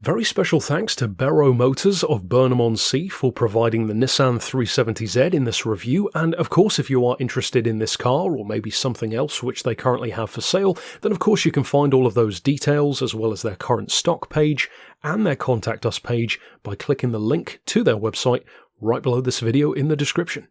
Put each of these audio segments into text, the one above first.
Very special thanks to Barrow Motors of Burnham-on-Sea for providing the Nissan 370Z in this review, and of course if you are interested in this car or maybe something else which they currently have for sale, then of course you can find all of those details as well as their current stock page and their contact us page by clicking the link to their website right below this video in the description.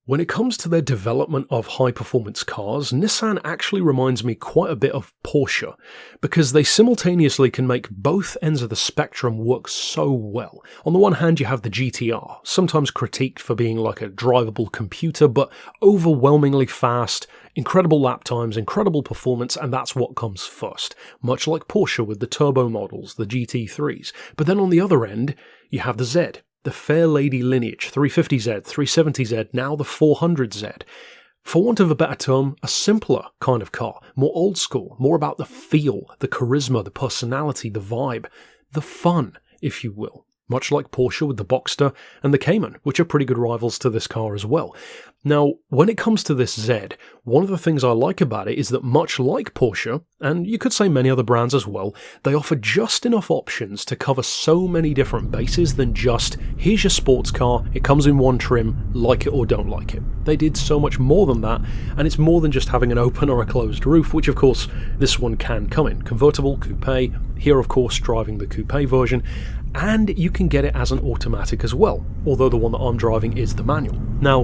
When it comes to their development of high-performance cars, Nissan actually reminds me quite a bit of Porsche, because they simultaneously can make both ends of the spectrum work so well. On the one hand, you have the GTR, sometimes critiqued for being like a drivable computer, but overwhelmingly fast, incredible lap times, incredible performance, and that's what comes first, much like Porsche with the turbo models, the GT3s. But then on the other end, you have the Z. The Fairlady lineage, 350Z, 370Z, now the 400Z. For want of a better term, a simpler kind of car, more old school, more about the feel, the charisma, the personality, the vibe, the fun, if you will. Much like Porsche with the Boxster and the Cayman, which are pretty good rivals to this car as well. Now, when it comes to this Z, one of the things I like about it is that much like Porsche, and you could say many other brands as well, they offer just enough options to cover so many different bases than just, here's your sports car, it comes in one trim, like it or don't like it. They did so much more than that, and it's more than just having an open or a closed roof, which of course this one can come in. Convertible, coupe, here of course driving the coupe version, and you can get it as an automatic as well, although the one that I'm driving is the manual. Now,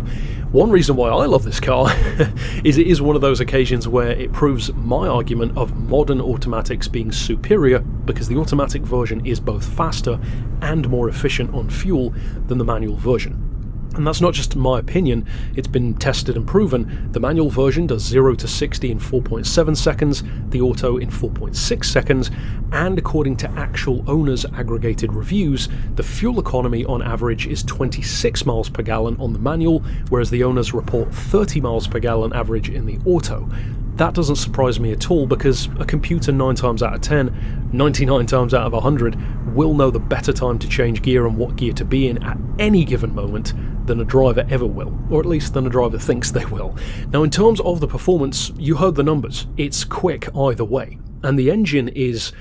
one reason why I love this car is it is one of those occasions where it proves my argument of modern automatics being superior, because the automatic version is both faster and more efficient on fuel than the manual version. And that's not just my opinion, it's been tested and proven. The manual version does 0 to 60 in 4.7 seconds, the auto in 4.6 seconds, and according to actual owners' aggregated reviews, the fuel economy on average is 26 miles per gallon on the manual, whereas the owners report 30 miles per gallon average in the auto. That doesn't surprise me at all, because a computer 9 times out of 10, 99 times out of 100, will know the better time to change gear and what gear to be in at any given moment than a driver ever will, or at least than a driver thinks they will. Now, in terms of the performance, you heard the numbers. It's quick either way, and the engine is,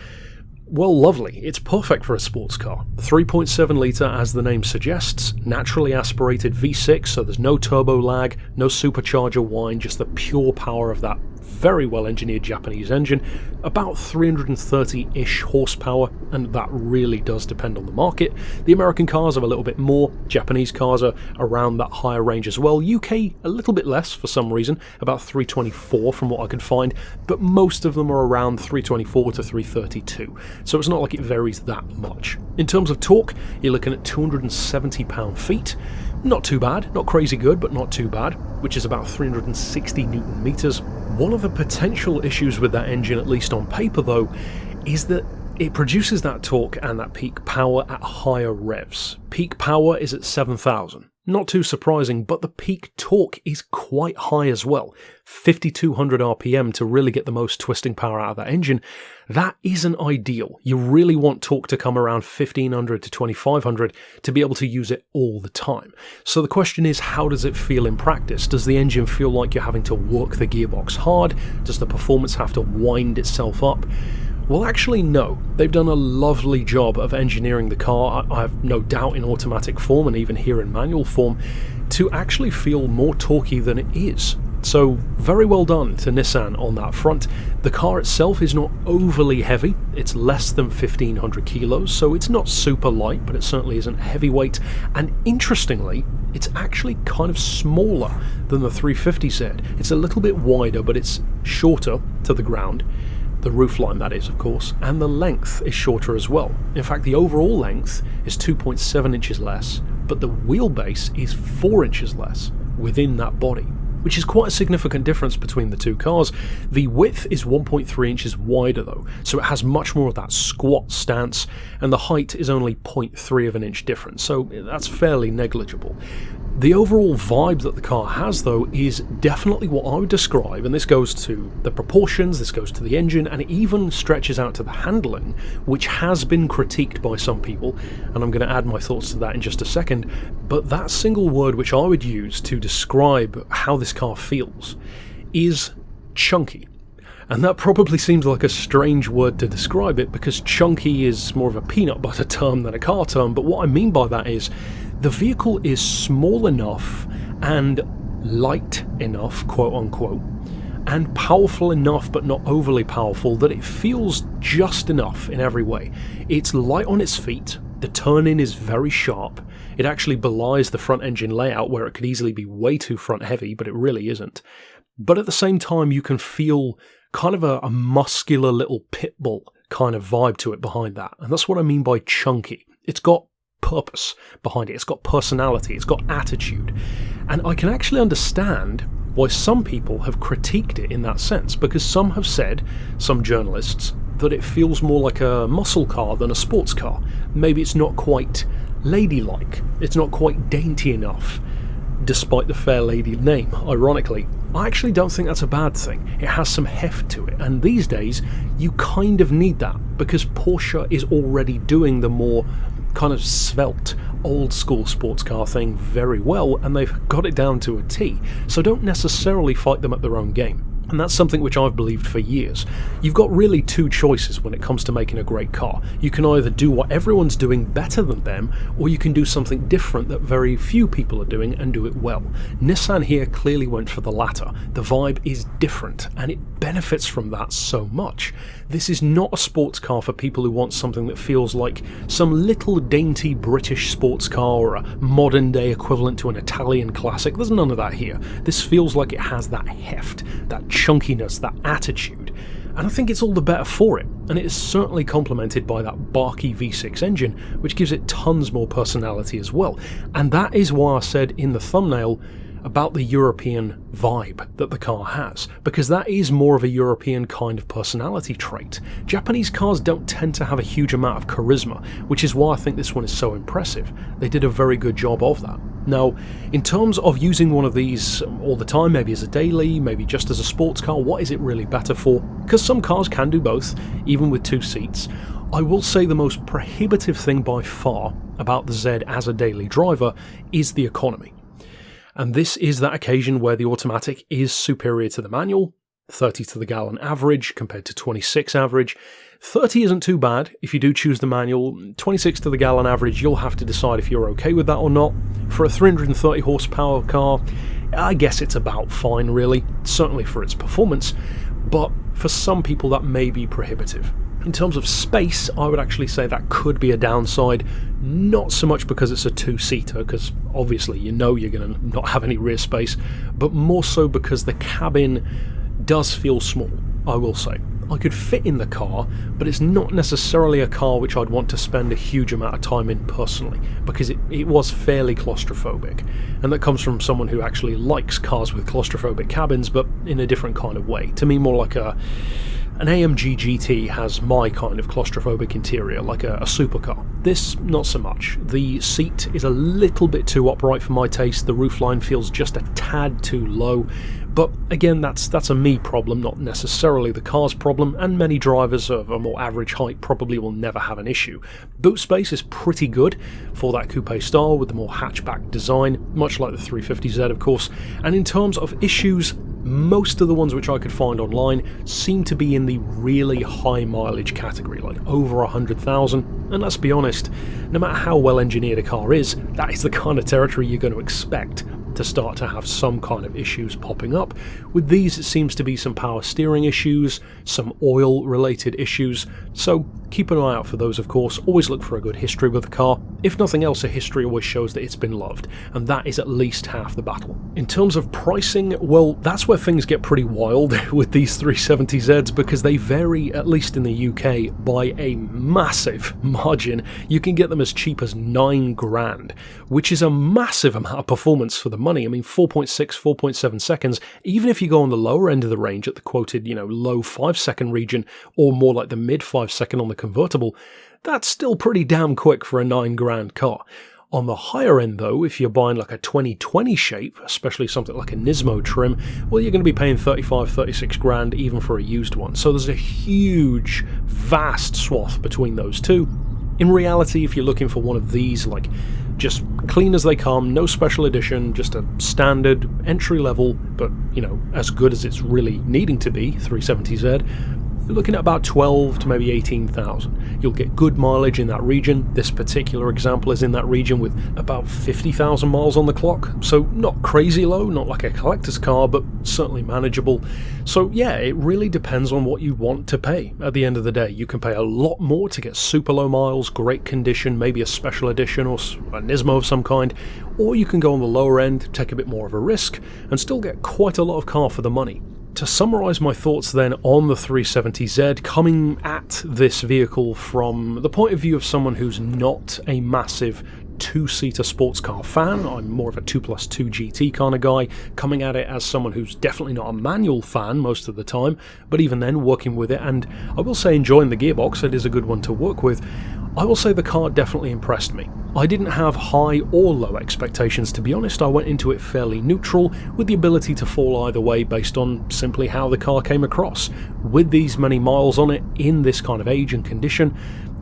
well, lovely. It's perfect for a sports car. 3.7 litre, as the name suggests, naturally aspirated V6, so there's no turbo lag, no supercharger whine, just the pure power of that very well engineered Japanese engine, about 330-ish horsepower, and that really does depend on the market. The American cars have a little bit more, Japanese cars are around that higher range as well, UK a little bit less for some reason, about 324 from what I can find, but most of them are around 324 to 332, so it's not like it varies that much. In terms of torque, you're looking at 270 pound-feet, not too bad, not crazy good, but not too bad, which is about 360 newton meters. One of the potential issues with that engine, at least on paper though, is that it produces that torque and that peak power at higher revs. Peak power is at 7,000. Not too surprising, but the peak torque is quite high as well. 5,200 RPM to really get the most twisting power out of that engine. That isn't ideal. You really want torque to come around 1,500 to 2,500 to be able to use it all the time. So the question is, how does it feel in practice? Does the engine feel like you're having to work the gearbox hard? Does the performance have to wind itself up? Well, actually, no. They've done a lovely job of engineering the car, I have no doubt in automatic form and even here in manual form, to actually feel more torquey than it is. So, very well done to Nissan on that front. The car itself is not overly heavy, it's less than 1,500 kilos, so it's not super light, but it certainly isn't heavyweight, and interestingly, it's actually kind of smaller than the 350Z. It's a little bit wider, but it's shorter to the ground. The roofline, that is, of course, and the length is shorter as well. In fact, the overall length is 2.7 inches less, but the wheelbase is 4 inches less within that body, which is quite a significant difference between the two cars. The width is 1.3 inches wider though, so it has much more of that squat stance, and the height is only 0.3 of an inch difference, so that's fairly negligible. The overall vibe that the car has, though, is definitely what I would describe, and this goes to the proportions, this goes to the engine, and it even stretches out to the handling, which has been critiqued by some people, and I'm going to add my thoughts to that in just a second, but that single word which I would use to describe how this car feels is chunky. And that probably seems like a strange word to describe it, because chunky is more of a peanut butter term than a car term, but what I mean by that is the vehicle is small enough and light enough, quote unquote, and powerful enough but not overly powerful that it feels just enough in every way. It's light on its feet, the turn-in is very sharp, it actually belies the front engine layout where it could easily be way too front heavy, but it really isn't. But at the same time you can feel kind of a muscular little pit bull kind of vibe to it behind that, and that's what I mean by chunky. It's got purpose behind it, it's got personality, it's got attitude, and I can actually understand why some people have critiqued it in that sense, because some have said, some journalists, that it feels more like a muscle car than a sports car. Maybe it's not quite ladylike, it's not quite dainty enough, despite the Fairlady name, ironically. I actually don't think that's a bad thing. It has some heft to it, and these days you kind of need that, because Porsche is already doing the more kind of svelte, old school sports car thing very well, and they've got it down to a T, so don't necessarily fight them at their own game. And that's something which I've believed for years. You've got really two choices when it comes to making a great car. You can either do what everyone's doing better than them, or you can do something different that very few people are doing and do it well. Nissan here clearly went for the latter. The vibe is different, and it benefits from that so much. This is not a sports car for people who want something that feels like some little dainty British sports car or a modern day equivalent to an Italian classic. There's none of that here. This feels like it has that heft, that chunkiness, that attitude, and I think it's all the better for it, and it is certainly complemented by that barky V6 engine, which gives it tons more personality as well. And that is why I said in the thumbnail about the European vibe that the car has, because that is more of a European kind of personality trait. Japanese cars don't tend to have a huge amount of charisma, which is why I think this one is so impressive. They did a very good job of that. Now, in terms of using one of these all the time, maybe as a daily, maybe just as a sports car, what is it really better for? Because some cars can do both, even with two seats. I will say the most prohibitive thing by far about the Z as a daily driver is the economy. And this is that occasion where the automatic is superior to the manual, 30 to the gallon average compared to 26 average. 30 isn't too bad if you do choose the manual. 26 to the gallon average, you'll have to decide if you're okay with that or not. For a 330 horsepower car, I guess it's about fine really, certainly for its performance, but for some people that may be prohibitive. In terms of space, I would actually say that could be a downside, not so much because it's a two-seater, because obviously you know you're going to not have any rear space, but more so because the cabin does feel small, I will say. I could fit in the car, but it's not necessarily a car which I'd want to spend a huge amount of time in personally, because it was fairly claustrophobic, and that comes from someone who actually likes cars with claustrophobic cabins, but in a different kind of way. To me, more like an AMG GT has my kind of claustrophobic interior, like a supercar. This, not so much. The seat is a little bit too upright for my taste, the roofline feels just a tad too low, but again, that's a me problem, not necessarily the car's problem, and many drivers of a more average height probably will never have an issue. Boot space is pretty good for that coupe style with the more hatchback design, much like the 350Z of course, and in terms of issues, most of the ones which I could find online seem to be in the really high mileage category, like over 100,000, and let's be honest, no matter how well engineered a car is, that is the kind of territory you're going to expect to start to have some kind of issues popping up. With these, it seems to be some power steering issues, some oil related issues, so keep an eye out for those of course. Always look for a good history with the car. If nothing else, a history always shows that it's been loved, and that is at least half the battle. In terms of pricing, well, that's where things get pretty wild with these 370Zs, because they vary, at least in the UK, by a massive margin. You can get them as cheap as 9 grand, which is a massive amount of performance for the money. I mean, 4.6, 4.7 seconds, even if you go on the lower end of the range at the quoted, low 5-second region, or more like the mid 5-second on the convertible, that's still pretty damn quick for a 9 grand car. On the higher end though, if you're buying like a 2020 shape, especially something like a NISMO trim, well, you're going to be paying 35, 36 grand even for a used one. So there's a huge, vast swath between those two. In reality, if you're looking for one of these, like just clean as they come, no special edition, just a standard entry level, but you know, as good as it's really needing to be, 370Z, you're looking at about 12 to maybe 18,000. You'll get good mileage in that region. This particular example is in that region with about 50,000 miles on the clock. So not crazy low, not like a collector's car, but certainly manageable. So yeah, it really depends on what you want to pay. At the end of the day, you can pay a lot more to get super low miles, great condition, maybe a special edition or a NISMO of some kind, or you can go on the lower end, take a bit more of a risk, and still get quite a lot of car for the money. To summarise my thoughts then on the 370Z, coming at this vehicle from the point of view of someone who's not a massive two-seater sports car fan, I'm more of a 2+2 GT kind of guy, coming at it as someone who's definitely not a manual fan most of the time, but even then working with it, and I will say enjoying the gearbox, it is a good one to work with. I will say the car definitely impressed me. I didn't have high or low expectations, to be honest. I went into it fairly neutral, with the ability to fall either way based on simply how the car came across. With these many miles on it, in this kind of age and condition,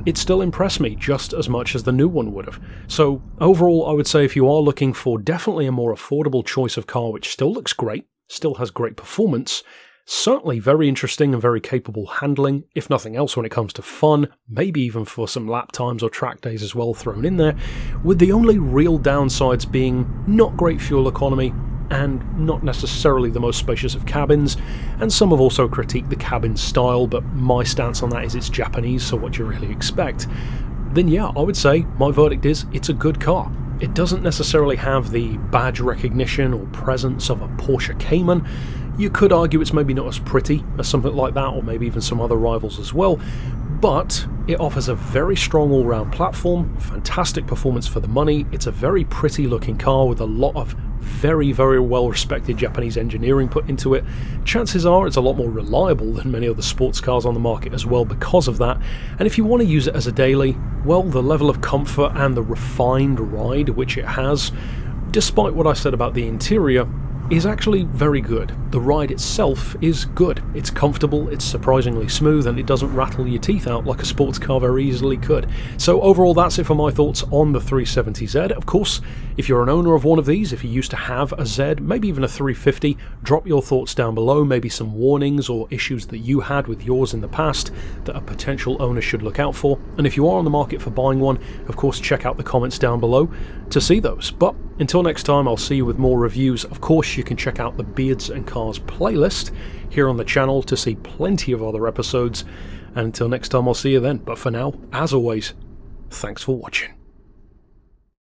it still impressed me just as much as the new one would have. So overall, I would say if you are looking for definitely a more affordable choice of car which still looks great, still has great performance, certainly very interesting and very capable handling, if nothing else when it comes to fun, maybe even for some lap times or track days as well thrown in there, with the only real downsides being not great fuel economy and not necessarily the most spacious of cabins, and some have also critiqued the cabin style, but my stance on that is it's Japanese, so what do you really expect? Then yeah, I would say my verdict is it's a good car. It doesn't necessarily have the badge recognition or presence of a Porsche Cayman. You could argue it's maybe not as pretty as something like that, or maybe even some other rivals as well, but it offers a very strong all-round platform, fantastic performance for the money. It's a very pretty looking car with a lot of very, very well respected Japanese engineering put into it. Chances are it's a lot more reliable than many other sports cars on the market as well because of that. And if you want to use it as a daily, well, the level of comfort and the refined ride which it has, despite what I said about the interior, is actually very good. The ride itself is good. It's comfortable, it's surprisingly smooth, and it doesn't rattle your teeth out like a sports car very easily could. So overall, that's it for my thoughts on the 370Z. Of course, if you're an owner of one of these, if you used to have a Z, maybe even a 350, drop your thoughts down below, maybe some warnings or issues that you had with yours in the past that a potential owner should look out for. And if you are on the market for buying one, of course, check out the comments down below to see those. But until next time, I'll see you with more reviews. Of course, you can check out the Beards and Cars playlist here on the channel to see plenty of other episodes. And until next time, I'll see you then. But for now, as always, thanks for watching.